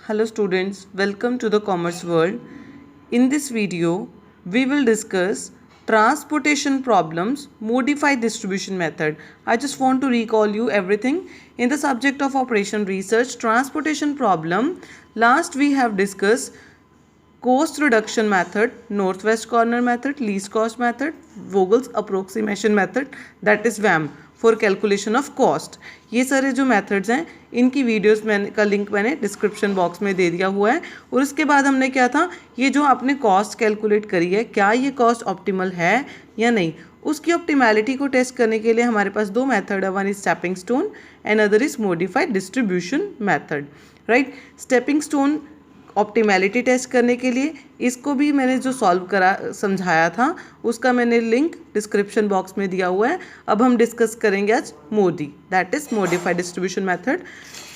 Hello students, welcome to the Commerce World. In this video, we will discuss transportation problems, modified distribution method. I just want to recall you everything in the subject of operation research, transportation problem. Last we have discussed cost reduction method, northwest corner method, least cost method, Vogel's approximation method, that is VAM for calculation of cost. ये सारे जो methods हैं इनकी videos मैंने का link मैंने description box में दे दिया हुआ है. और उसके बाद हमने क्या था, ये जो आपने कॉस्ट कैलकुलेट करी है, क्या ये कॉस्ट ऑप्टिमल है या नहीं, उसकी ऑप्टिमैलिटी को टेस्ट करने के लिए हमारे पास दो मेथड है. One is stepping stone and other is modified distribution method. Right, stepping stone optimality test करने के लिए, इसको भी मैंने जो सॉल्व करा समझाया था उसका मैंने लिंक डिस्क्रिप्शन बॉक्स में दिया हुआ है. अब हम डिस्कस करेंगे आज मोडी, that is modified distribution method.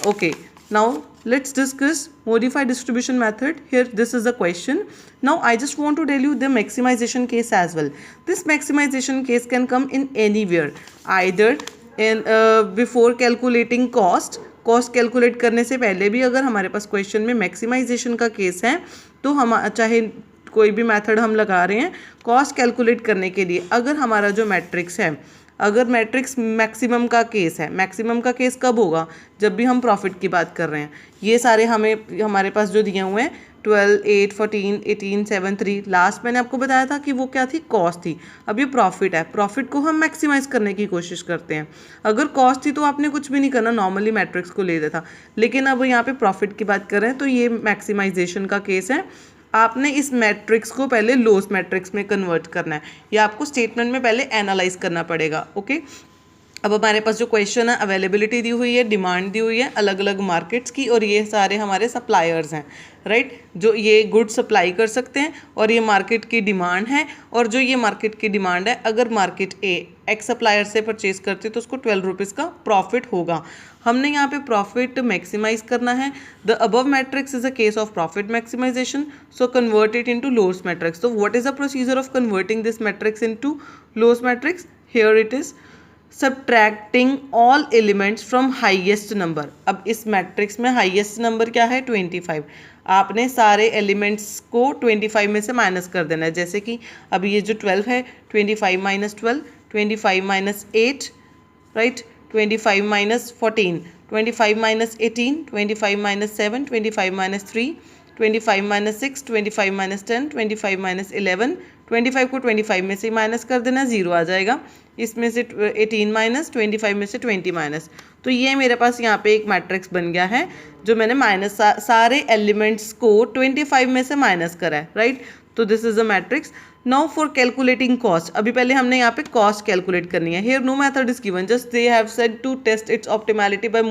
Okay, now let's discuss modified distribution method. Here this is the question. Now I just want to tell you the maximization case as well. This maximization case can come in anywhere, either in before calculating cost calculate करने से पहले भी अगर हमारे पास question में maximisation का case है तो हम चाहे कोई भी मेथड हम लगा रहे हैं कॉस्ट कैलकुलेट करने के लिए, अगर हमारा जो मैट्रिक्स है, अगर मैट्रिक्स मैक्सिमम का केस है, मैक्सिमम का केस कब होगा, जब भी हम प्रॉफिट की बात कर रहे हैं. ये सारे हमारे पास जो दिए हुए हैं 12, 8, 14, 18, 7, 3, लास्ट मैंने आपको बताया था कि वो क्या थी, कॉस्ट थी. अब ये प्रॉफिट है, प्रॉफिट को हम मैक्सिमाइज करने की कोशिश करते हैं. अगर कॉस्ट थी तो आपने कुछ भी नहीं करना, नॉर्मली मैट्रिक्स को ले देता. लेकिन अब यहाँ पे प्रॉफिट की बात कर रहे हैं तो ये मैक्सिमाइजेशन का केस है. आपने इस मैट्रिक्स को पहले लॉस मैट्रिक्स में कन्वर्ट करना है, या आपको स्टेटमेंट में पहले एनालाइज करना पड़ेगा. ओके, अब हमारे पास जो क्वेश्चन है, अवेलेबिलिटी दी हुई है, डिमांड दी हुई है अलग अलग मार्केट्स की, और ये सारे हमारे सप्लायर्स हैं. राइट, जो ये गुड सप्लाई कर सकते हैं, और ये मार्केट की डिमांड है. और जो ये मार्केट की डिमांड है, अगर मार्केट ए एक्स सप्लायर से परचेज करती है तो उसको 12 रुपीज़ का प्रॉफिट होगा. हमने यहाँ पे प्रॉफिट मैक्सिमाइज करना है. The above matrix is a case of profit maximization, so convert it into loss matrix. तो what is the procedure of converting this matrix into loss matrix? Here it is subtracting all elements from highest number. अब इस matrix में highest number क्या है, 25. आपने सारे elements को 25 में से माइनस कर देना है. जैसे कि अब ये जो 12 है, 25 minus 12, 25 minus 8, right, 25 minus 14, 25 minus 18, 25 minus 7, 25 minus 3, 25 minus 6, 25 minus 10, 25 minus 11. 25 को 25 में से माइनस कर देना, जीरो आ जाएगा. इसमें से 18 माइनस, 25 में से 20 माइनस. तो ये मेरे पास यहाँ पे एक मैट्रिक्स बन गया है जो मैंने माइनस सारे एलिमेंट्स को 25 में से माइनस करा है. राइट, तो this is a matrix. Now for calculating cost, अभी पहले हमने यहाँ पे कॉस्ट कैलकुलेट करनी है. Here no method is given, just they have said to test its optimality by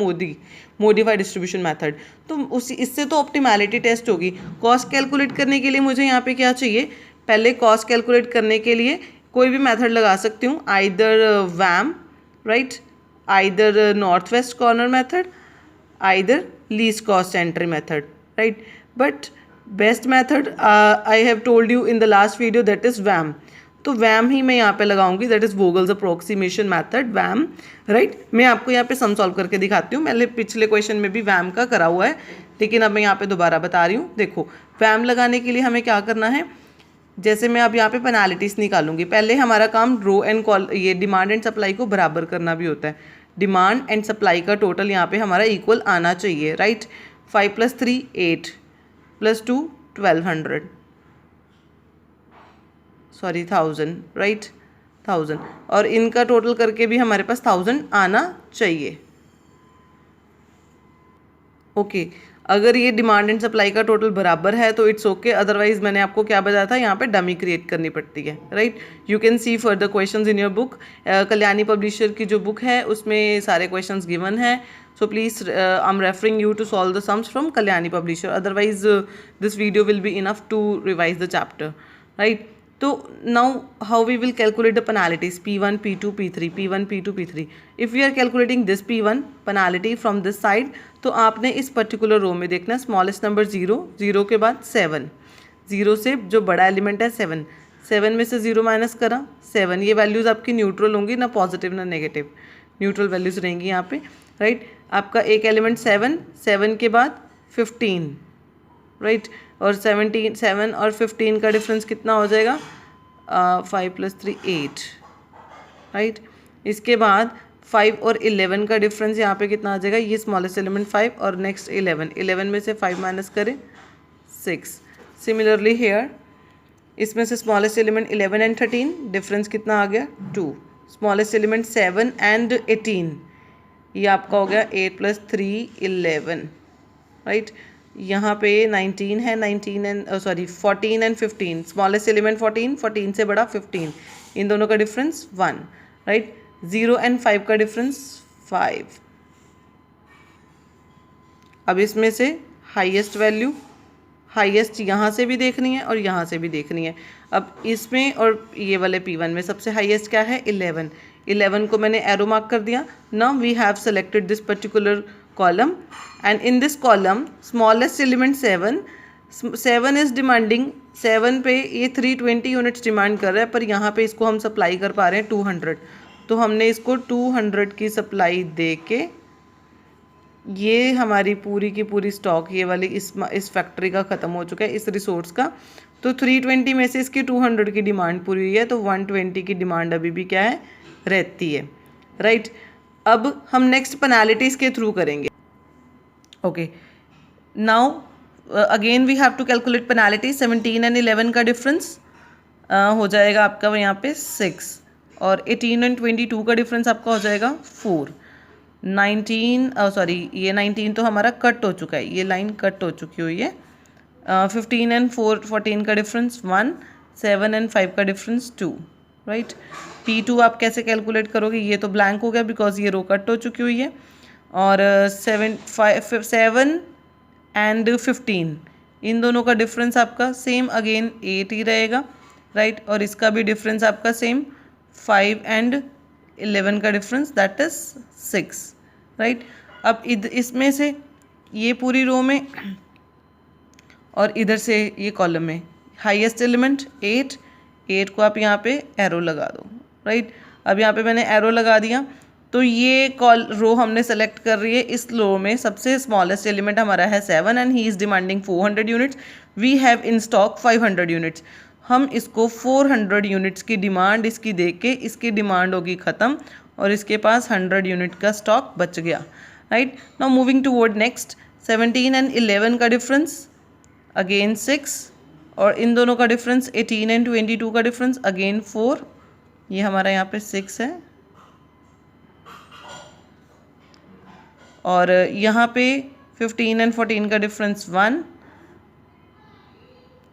modified distribution method. तो इससे तो ऑप्टिमैलिटी टेस्ट होगी. कॉस्ट कैलकुलेट करने के लिए मुझे यहाँ पे क्या चाहिए, पहले कॉस्ट कैलकुलेट करने के लिए कोई भी मेथड लगा सकती हूँ, either VAM, right, either north west corner method, either least cost entry method. Right, but best method I have told you in the last video, that is VAM. तो VAM ही मैं यहाँ पे लगाऊंगी, that is Vogel's approximation method, VAM. Right, मैं आपको यहाँ पे सम सॉल्व करके दिखाती हूँ. मैंने पिछले क्वेश्चन में भी वैम का करा हुआ है, लेकिन अब मैं यहाँ पे दोबारा बता रही हूँ. देखो, वैम लगाने के लिए हमें क्या करना है, जैसे मैं अब यहाँ पे पेनाल्टीज निकालूंगी. पहले हमारा काम रो एंड कॉल, ये डिमांड एंड सप्लाई को बराबर करना भी होता है. डिमांड एंड सप्लाई का टोटल यहाँ पे हमारा इक्वल आना चाहिए. Right, 5 + 3 8 + 2 1200, sorry 1000. राइट, 1000, और इनका टोटल करके भी हमारे पास 1000 आना चाहिए. ओके, अगर ये डिमांड एंड सप्लाई का टोटल बराबर है तो इट्स ओके. अदरवाइज मैंने आपको क्या बताया था, यहाँ पे डमी क्रिएट करनी पड़ती है. Right, you can see further questions in your book. Kalyani publisher की जो बुक है उसमें सारे क्वेश्चंस गिवन है. So please I am referring you to solve the sums from Kalyani publisher. Otherwise this video will be enough to revise the chapter. Right, तो now how we will calculate the penalties P1, P2, P3, P1, P2, P3. If we are calculating this P1 penalty from this side, तो आपने इस particular रो में देखना smallest number 0, 0 के बाद 7, 0 से जो बड़ा एलिमेंट है 7, 7 में से 0 माइनस करा 7. ये वैल्यूज़ आपकी न्यूट्रल होंगी, ना पॉजिटिव ना नेगेटिव, न्यूट्रल वैल्यूज़ रहेंगी यहाँ पे. राइट, आपका एक एलिमेंट 7, 7 के बाद 15, राइट। और 7 और 15 का डिफरेंस कितना हो जाएगा, 5 + 3 8, राइट। इसके बाद 5 और 11 का डिफरेंस यहाँ पे कितना आ जाएगा, ये स्मॉलेस्ट एलिमेंट 5 और नेक्स्ट 11 में से 5 माइनस करें 6। सिमिलरली हेयर इसमें से स्मॉलेस्ट एलिमेंट 11 एंड 13, डिफरेंस कितना आ गया 2। स्मॉलेस्ट एलिमेंट 7 एंड 18, ये आपका हो गया 8 + 3 11, राइट। यहाँ पे 19 है, 14 एंड 15, स्मॉलेस्ट एलिमेंट 14 से बड़ा 15, इन दोनों का डिफरेंस 1, राइट। 0 एंड 5 का डिफरेंस 5। अब इसमें से हाईएस्ट वैल्यू, हाईएस्ट यहाँ से भी देखनी है और यहाँ से भी देखनी है। अब इसमें और ये वाले P1 में सबसे हाईएस्ट क्या है, 11 को मैंने एरो मार्क कर दिया। Now we have selected this particular column and in this column smallest element 7 is demanding, 7 पे ये 320 यूनिट्स डिमांड कर रहा है, पर यहाँ पे इसको हम सप्लाई कर पा रहे हैं 200, तो हमने इसको 200 की सप्लाई दे के ये हमारी पूरी की पूरी स्टॉक ये वाली इस फैक्ट्री का ख़त्म हो चुका है, इस रिसोर्स का। तो 320 में से इसकी 200 की डिमांड पूरी हुई है, तो 120 की डिमांड अभी भी क्या है, रहती है, राइट। अब हम नेक्स्ट पेनाल्टीज़ के थ्रू करेंगे। Okay, now again we have to calculate penalty. 17 and 11 का डिफरेंस हो जाएगा आपका यहाँ पे 6, और 18 एंड 22 का डिफरेंस आपका हो जाएगा 4। 19 तो हमारा कट हो चुका है, ये लाइन कट हो चुकी हुई है। 15 एंड 14 का डिफरेंस 1, 7 एंड 5 का डिफरेंस 2, राइट। P2 आप कैसे कैलकुलेट करोगे, ये तो ब्लैंक हो गया बिकॉज ये रो कट हो चुकी हुई है। और 7 एंड 15, इन दोनों का डिफरेंस आपका सेम अगेन 8 ही रहेगा, राइट। और इसका भी डिफरेंस आपका सेम 5 एंड 11 का डिफरेंस दैट इज 6, राइट। अब इसमें से ये पूरी रो में और इधर से ये कॉलम में हाईएस्ट एलिमेंट 8 को आप यहाँ पे एरो लगा दो, राइट। अब यहाँ पे मैंने एरो लगा दिया, तो ये रो हमने सेलेक्ट कर रही है। इस रो में सबसे स्मॉलेस्ट एलिमेंट हमारा है 7 and he is demanding 400 units, we have in stock 500 units. हम इसको 400 यूनिट्स की डिमांड इसकी दे के इसकी डिमांड होगी ख़त्म और इसके पास 100 यूनिट का स्टॉक बच गया, right. Now moving toward next, 17 and 11 का डिफरेंस अगेन 6, और इन दोनों का डिफरेंस 18 एंड 22 का डिफरेंस अगेन 4, ये हमारा यहाँ पे 6 है। और यहाँ पे 15 एंड 14 का डिफरेंस 1,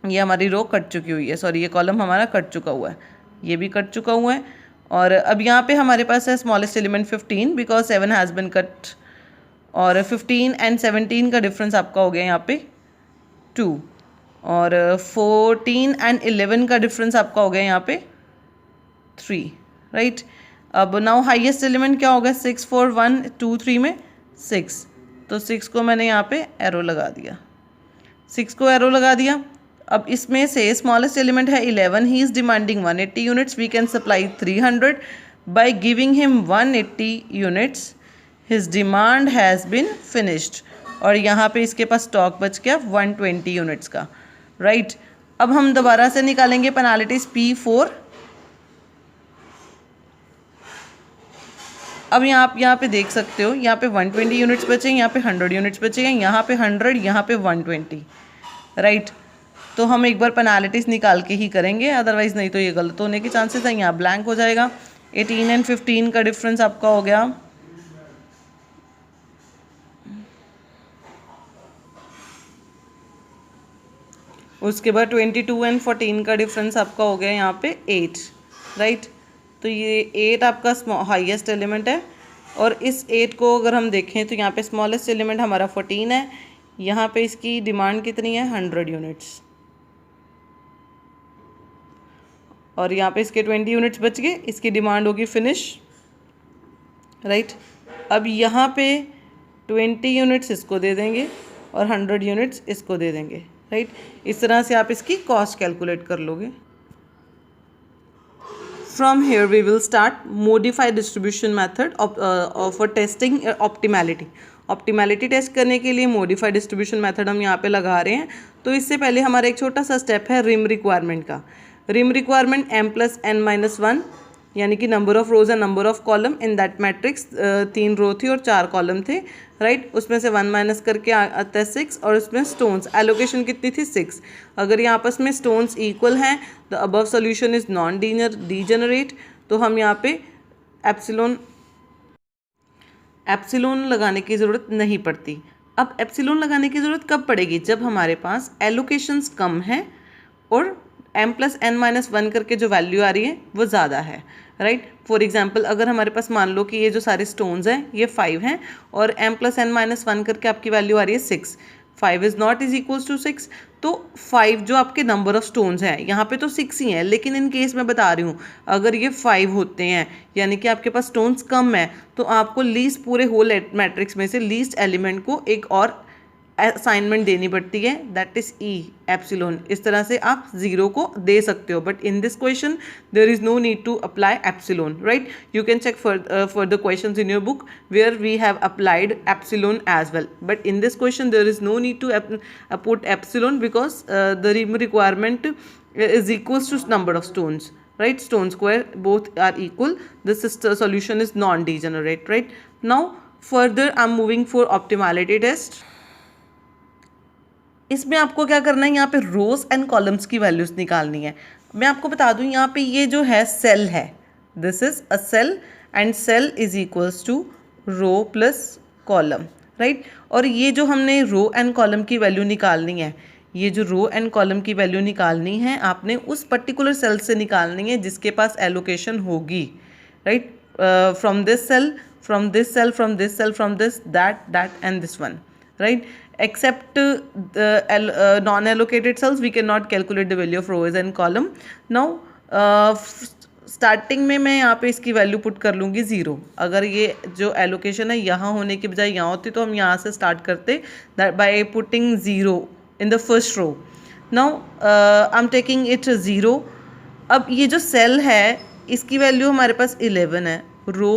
ये हमारी रो कट चुकी हुई है, सॉरी ये कॉलम हमारा कट चुका हुआ है, ये भी कट चुका हुआ है। और अब यहाँ पे हमारे पास है smallest element 15 because 7 has been cut, और 15 एंड 17 का डिफरेंस आपका हो गया यहाँ पे 2, और 14 एंड 11 का डिफरेंस आपका हो गया यहाँ पे 3, राइट। अब नाउ हाईएस्ट एलिमेंट क्या होगा, 6 4 1 2 3 में 6, तो 6 को मैंने यहाँ पे एरो लगा दिया, 6 को एरो लगा दिया। अब इसमें से स्मॉलेस्ट एलिमेंट है 11, he is demanding 180 units, we can supply 300 by giving him 180 units, his demand has been finished. और यहाँ पे इसके पास स्टॉक बच गया 120 यूनिट्स का, राइट। अब हम दोबारा से निकालेंगे पेनाल्टीज P4। अब यहाँ पे देख सकते हो, यहाँ पे 120 यूनिट्स बचे, यहाँ पे 100 यूनिट्स बचे हैं, यहाँ पे 100, यहाँ पे 120, राइट। तो हम एक बार पेनाल्टीज निकाल के ही करेंगे, अदरवाइज नहीं तो ये गलत होने के चांसेस हैं, यहाँ ब्लैंक हो जाएगा। 18 एंड 15 का डिफरेंस आपका हो गया उसके बाद 22 एंड 14 का डिफरेंस आपका हो गया यहाँ पे 8, राइट। तो ये 8 आपका हाईएस्ट एलिमेंट है, और इस 8 को अगर हम देखें तो यहाँ पे स्मॉलेस्ट एलिमेंट हमारा 14 है, यहाँ पे इसकी डिमांड कितनी है 100 यूनिट्स, और यहाँ पे इसके 20 यूनिट्स बच गए, इसकी डिमांड होगी फिनिश, राइट। अब यहाँ पे 20 यूनिट्स इसको दे देंगे और 100 यूनिट्स इसको दे देंगे, राइट। इस तरह से आप इसकी कॉस्ट कैलकुलेट कर लोगे। From here we will start modify distribution method of for testing optimality. Optimality test करने के लिए मॉडिफाइड डिस्ट्रीब्यूशन मेथड हम यहाँ पे लगा रहे हैं। तो इससे पहले हमारा एक छोटा सा स्टेप है रिम रिक्वायरमेंट का। रिम रिक्वायरमेंट m+n-1 यानी कि number of rose and number of column in that matrix. 3 रो थी और 4 कॉलम थे, राइट। उसमें से 1 माइनस करके आता है 6 और उसमें स्टोन्स एलोकेशन कितनी थी 6। अगर ये आपस में स्टोन्स इक्वल हैं the above solution is non degenerate. तो हम यहाँ पे एप्सिलॉन लगाने की ज़रूरत नहीं पड़ती। अब एप्सिलॉन लगाने की ज़रूरत कब पड़ेगी? जब हमारे पास एलोकेशंस कम है और m+n-1 करके जो वैल्यू आ रही है वो ज़्यादा है, राइट। फॉर एग्जांपल अगर हमारे पास मान लो कि ये जो सारे स्टोन्स हैं ये 5 हैं और m+n-1 करके आपकी वैल्यू आ रही है 6। 5 is not is equals to 6। तो 5 जो आपके नंबर ऑफ स्टोन्स हैं यहाँ पे तो 6 ही हैं, लेकिन इन केस मैं बता रही हूँ अगर ये 5 होते हैं यानी कि आपके पास स्टोन्स कम है तो आपको लीस्ट पूरे होल मैट्रिक्स में से लीस्ट एलिमेंट को एक और असाइनमेंट देनी पड़ती है, दैट इज ई एप्सिलॉन। इस तरह से आप 0 को दे सकते हो, but in this question there is no need to apply epsilon, right. You can check further questions in your book where we have applied epsilon as well, but in this question there is no need to put epsilon because the requirement is equals to number of stones, right. Stone square both are equal. This solution is non degenerate, right. Now further I'm moving for optimality test. इसमें आपको क्या करना है, यहाँ पे रोज and columns की values निकालनी है। मैं आपको बता दूँ यहाँ पे ये जो है सेल है, this is a cell and cell is equals to row plus column, right. और ये जो हमने रो एंड कॉलम की वैल्यू निकालनी है, ये जो रो एंड कॉलम की वैल्यू निकालनी है आपने उस पर्टिकुलर सेल से निकालनी है जिसके पास एलोकेशन होगी, right. From this cell, from this cell, from this cell, from this that and this one, right. Except non-allocated cells we cannot calculate the value of rows and column. Now starting में मैं यहाँ पे इसकी value put कर लूँगी 0। अगर ये जो एलोकेशन है यहाँ होने की बजाय यहाँ होती तो हम यहाँ से स्टार्ट करते by putting 0 in the first row. Now I am taking it 0। अब ये जो सेल है इसकी वैल्यू हमारे पास 11 है, रो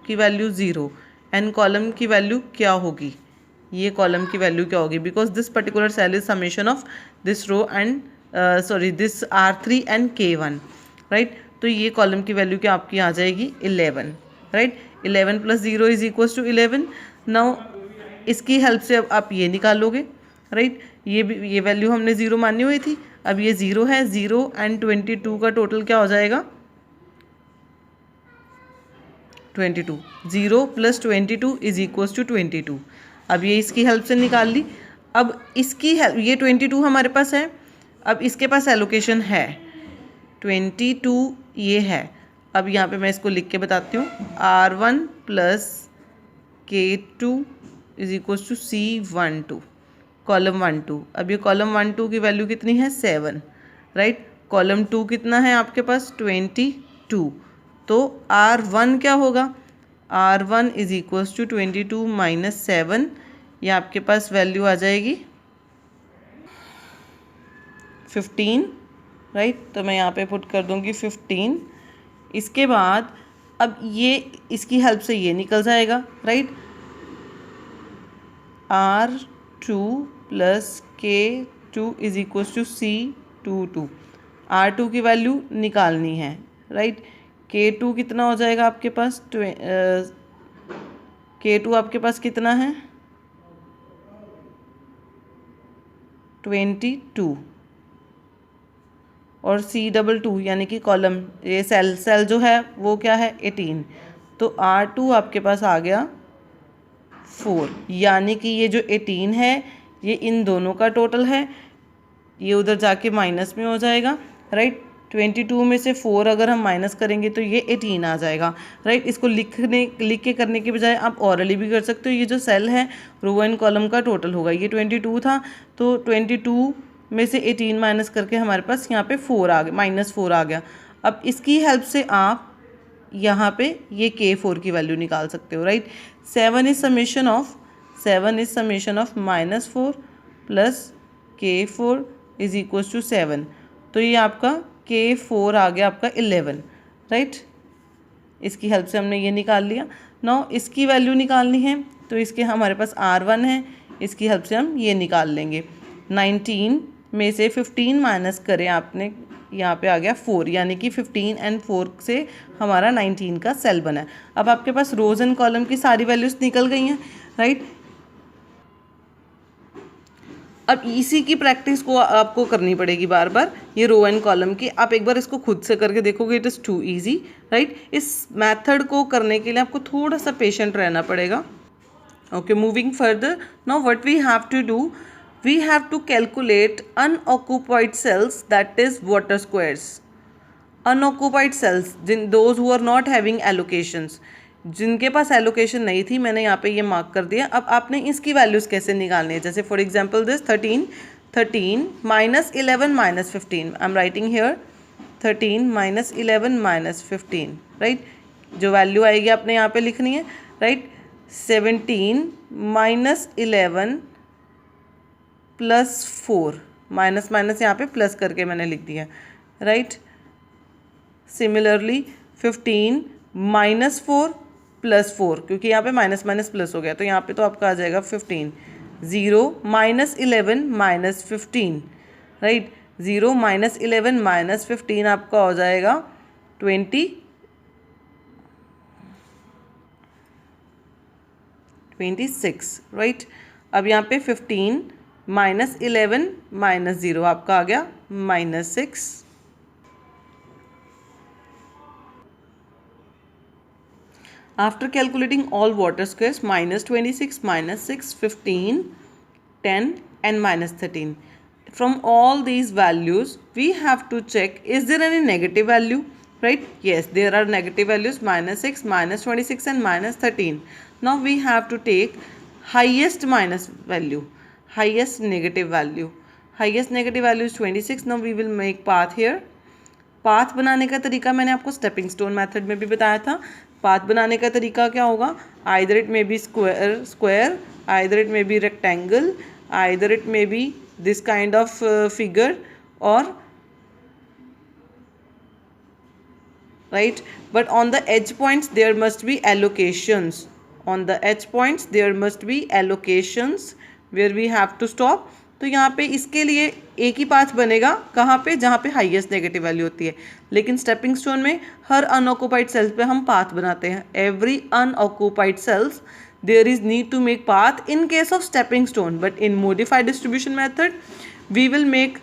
की वैल्यू 0 एंड कॉलम की वैल्यू क्या होगी, ये कॉलम की वैल्यू क्या होगी, because this particular cell is summation of this row and this R3 and K1, right. तो ये कॉलम की वैल्यू क्या आपकी आ जाएगी 11, right. 11 + 0 is equals to 11। Now इसकी हेल्प से अब आप ये निकालोगे, राइट। ये वैल्यू हमने 0 मानी हुई थी, अब ये 0 है, 0 एंड 22 का टोटल क्या हो जाएगा 22। 0 + 22 इज इक्वल्स टू 22। अब ये इसकी हेल्प से निकाल ली। अब इसकी हेल्प, ये 22 हमारे पास है, अब इसके पास एलोकेशन है 22 ये है। अब यहाँ पे मैं इसको लिख के बताती हूँ, R1 + K2 is equals to C12 column 1 2। अब ये कॉलम 1 2 की वैल्यू कितनी है 7, राइट। कॉलम 2 कितना है आपके पास 22। तो R1 क्या होगा, R1 इज इक्वल्स टू 22 - 7, ये आपके पास वैल्यू आ जाएगी 15, राइट। तो मैं यहाँ पे पुट कर दूँगी 15। इसके बाद अब ये इसकी हेल्प से ये निकल जाएगा, right. R2 + K2 is equals to C22। R2 की वैल्यू निकालनी है, राइट। K2 कितना हो जाएगा आपके पास, K2 आपके पास कितना है 22 और C22 यानी कि कॉलम, ये सेल जो है वो क्या है 18। तो R2 आपके पास आ गया 4, यानी कि ये जो 18 है ये इन दोनों का टोटल है, ये उधर जाके माइनस में हो जाएगा, राइट। 22 में से 4 अगर हम माइनस करेंगे तो ये 18 आ जाएगा, राइट। इसको लिख के करने के बजाय आप ऑरली भी कर सकते हो। ये जो सेल है रो एंड कॉलम का टोटल होगा, ये 22 था तो 22 में से 18 माइनस करके हमारे पास यहाँ पे 4 आ गया, -4 आ गया। अब इसकी हेल्प से आप यहाँ पे ये K4 की वैल्यू निकाल सकते हो, right. 7 is summation of -4 + K4 is equals to 7। तो ये आपका K4 आ गया आपका 11, राइट। इसकी हेल्प से हमने ये निकाल लिया। नाउ इसकी वैल्यू निकालनी है तो इसके हमारे पास R1 है, इसकी हेल्प से हम ये निकाल लेंगे। 19 में से 15 माइनस करें आपने, यहाँ पे आ गया 4, यानी कि 15 एंड 4 से हमारा 19 का सेल बना है। अब आपके पास रोज एंड कॉलम की सारी वैल्यूज निकल गई हैं, राइट। अब इसी की प्रैक्टिस को आपको करनी पड़ेगी बार बार, ये रो एंड कॉलम की। आप एक बार इसको खुद से करके देखोगे, it is too easy, right. इस मेथड को करने के लिए आपको थोड़ा सा पेशेंट रहना पड़ेगा। Okay, moving further, now what we have to do, we have to calculate unoccupied cells, that is water squares. Unoccupied cells, those who are not having allocations, जिनके पास एलोकेशन नहीं थी, मैंने यहाँ पे ये मार्क कर दिया। अब आपने इसकी वैल्यूज़ कैसे निकालनी है, जैसे for example this 13 minus 11 minus 15, I am writing here 13 minus 11 minus 15, right. जो वैल्यू आएगी आपने यहाँ पे लिखनी है, right. 17 minus 11 plus 4, minus minus यहाँ पे प्लस करके मैंने लिख दिया, राइट। सिमिलरली 15 माइनस 4 प्लस 4, क्योंकि यहाँ पे माइनस माइनस प्लस हो गया, तो यहाँ पे तो आपका आ जाएगा 15। 0 minus 11 minus 15, right. 0 minus 11 minus 15 आपका हो जाएगा 26, राइट। अब यहाँ पे 15 माइनस 11 माइनस 0 आपका आ गया -6। After calculating all water squares, -26, -6, 15, 10 and -13. From all these values, we have to check, is there any negative value, right? Yes, there are negative values, -6, -26 and -13. Now we have to take highest minus value, highest negative value. Highest negative value is 26. Now we will make path here. Path बनाने का तरीका मैंने आपको stepping stone method में भी बताया था। Path बनाने का तरीका क्या होगा, either it may be square, either it may be rectangle, either it may be this kind of figure, or right, but on the edge points there must be allocations. On the edge points there must be allocations where we have to stop. तो यहाँ पे इसके लिए एक ही path बनेगा, कहाँ पे, जहाँ पे हाईएस्ट नेगेटिव वैल्यू होती है। लेकिन स्टेपिंग स्टोन में हर अनऑक्यूपाइड सेल्स पे हम पाथ बनाते हैं। Every unoccupied cells there is need to make path in case of stepping stone, but in modified distribution method we will make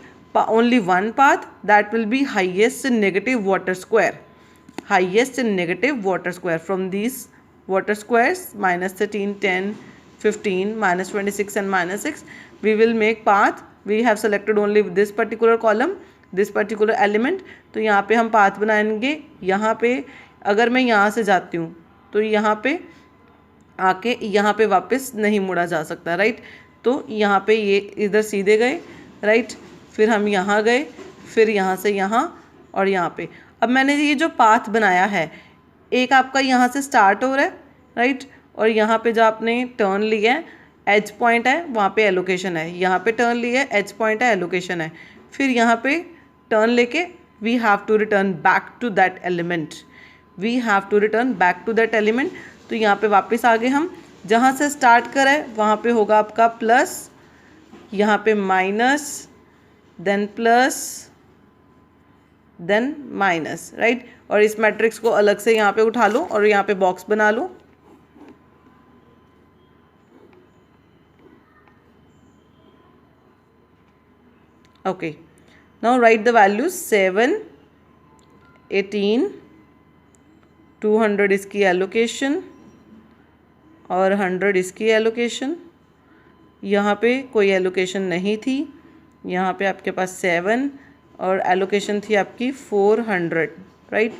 only one path, that will be highest and negative water square. Highest and negative water square from these water squares, -13, 10, 15, -26 and -6, we will make path. We have selected only this particular column, this particular element. तो यहाँ पे हम path बनाएंगे। यहाँ पे अगर मैं यहाँ से जाती हूँ तो यहाँ पे आके यहाँ पे वापस नहीं मुड़ा जा सकता, राइट। तो यहाँ पे ये इधर सीधे गए, राइट, फिर हम यहाँ गए, फिर यहाँ से यहाँ और यहाँ पे। अब मैंने ये जो पाथ बनाया है, एक आपका यहाँ से स्टार्ट हो रहा है, राइट, और यहाँ पे जो आपने टर्न लिया है, एज पॉइंट है, वहाँ पे एलोकेशन है। यहाँ पे टर्न लिया है, एज पॉइंट है, एलोकेशन है। फिर यहाँ पे टर्न लेके we have to return back to that element, we have to return back to that element. तो यहाँ पे वापस आगे हम जहाँ से स्टार्ट करें वहाँ पे होगा आपका प्लस, यहाँ पे minus, then plus, then minus, right. और इस मैट्रिक्स को अलग से यहाँ पे उठा लो और यहाँ पे बॉक्स बना लो। Okay, now write the values. 7, 18, 200 इसकी एलोकेशन और 100 इसकी एलोकेशन। यहाँ पे कोई एलोकेशन नहीं थी, यहाँ पे आपके पास 7 और एलोकेशन थी आपकी 400, right.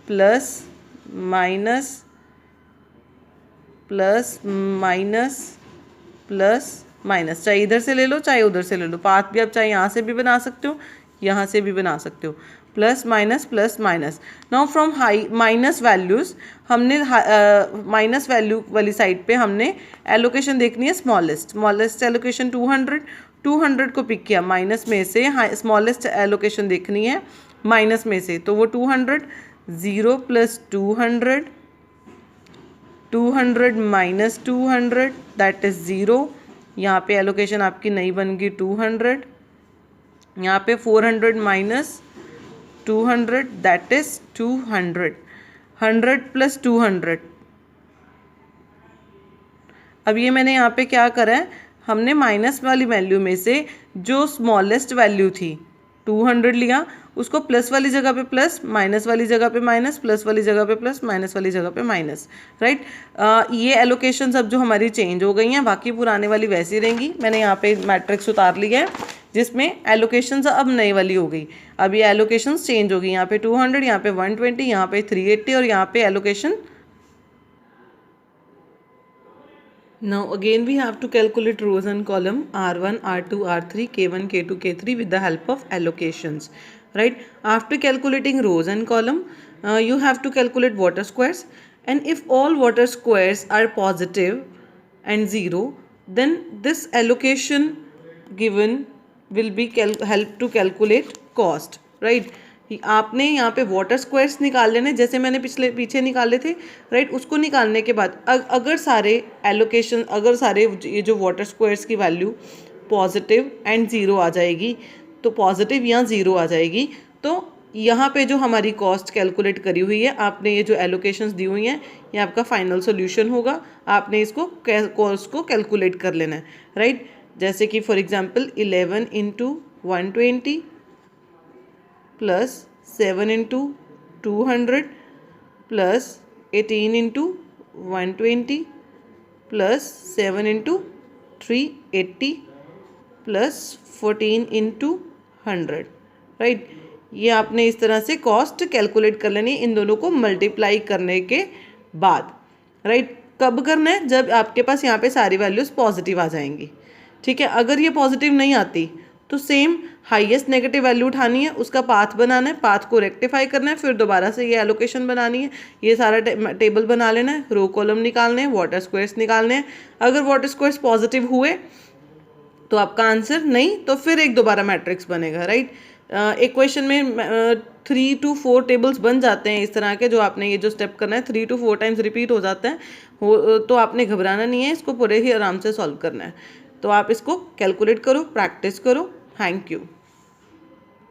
Plus minus plus minus plus minus, चाहे इधर से ले लो चाहे उधर से ले लो। पाथ भी आप चाहे यहाँ से भी बना सकते हो, यहाँ से भी बना सकते हो। Plus minus. Now from high minus values, हमने माइनस वैल्यू वाली साइड पे हमने एलोकेशन देखनी है स्मॉलेस्ट एलोकेशन 200 को पिक किया माइनस में से, स्मॉलेस्ट एलोकेशन देखनी है माइनस में से, तो वो 200, 0 + 200 200 माइनस 200 दैट इज़ 0। यहाँ पे एलोकेशन आपकी नहीं बन गई 200। यहाँ पे 400 माइनस 200 दैट इज़ 200। 100 प्लस 200। अब ये मैंने यहाँ पे क्या करा है, हमने माइनस वाली वैल्यू में से जो स्मॉलेस्ट वैल्यू थी 200 लिया, उसको प्लस वाली जगह पे प्लस, माइनस वाली जगह पे माइनस, प्लस वाली जगह पे प्लस, माइनस वाली जगह पे माइनस, राइट। ये एलोकेशंस अब जो हमारी चेंज हो गई हैं, बाकी पुराने वाली वैसी रहेंगी। मैंने यहाँ पे मैट्रिक्स उतार लिया है जिसमें एलोकेशंस अब नई वाली हो गई। अब ये एलोकेशंस चेंज हो गई, यहाँ पे 200, यहाँ पे 120, यहाँ पे 380 और यहाँ पे allocation. Now again we have to calculate rows and column R1, R2, R3, K1, K2, K3 with the help of allocations, right? After calculating rows and column, you have to calculate water squares, and if all water squares are positive and 0, then this allocation given will be help to calculate cost, right? आपने यहाँ पे water squares निकाल लेने, जैसे मैंने पीछे निकाले थे, राइट। उसको निकालने के बाद अगर सारे एलोकेशन, अगर सारे ये जो वाटर स्क्वायर्स की वैल्यू पॉजिटिव एंड ज़ीरो आ जाएगी, तो पॉजिटिव या ज़ीरो आ जाएगी, तो यहाँ पे जो हमारी कॉस्ट कैलकुलेट करी हुई है, आपने ये जो एलोकेशंस दी हुई हैं, ये आपका फाइनल सोल्यूशन होगा। आपने इसको कॉस्ट को कैलकुलेट कर लेना है, राइट। जैसे कि for example 11 into 120 plus 7 into 200 plus 18 into 120 plus 7 into 380 plus 14 into 100, right. ये आपने इस तरह से कॉस्ट कैलकुलेट कर लेनी है इन दोनों को मल्टीप्लाई करने के बाद, राइट। कब करना है? जब आपके पास यहाँ पे सारी वैल्यूज़ पॉजिटिव आ जाएंगी, ठीक है। अगर ये पॉजिटिव नहीं आती तो सेम हाईएस्ट नेगेटिव वैल्यू उठानी है, उसका पाथ बनाना है, पाथ को रेक्टिफाई करना है, फिर दोबारा से ये एलोकेशन बनानी है, ये सारा टेबल बना लेना है, रो कॉलम निकालने हैं, वाटर स्क्वायर्स निकालने हैं। अगर वाटर स्क्वायर्स पॉजिटिव हुए तो आपका आंसर, नहीं तो फिर एक दोबारा मैट्रिक्स बनेगा, राइट। एक क्वेश्चन में 3 to 4 टेबल्स बन जाते हैं इस तरह के, जो आपने ये जो स्टेप करना है 3 to 4 टाइम्स रिपीट हो जाता है, तो आपने घबराना नहीं है, इसको पूरे ही आराम से सॉल्व करना है। तो आप इसको कैलकुलेट करो, प्रैक्टिस करो। Thank you.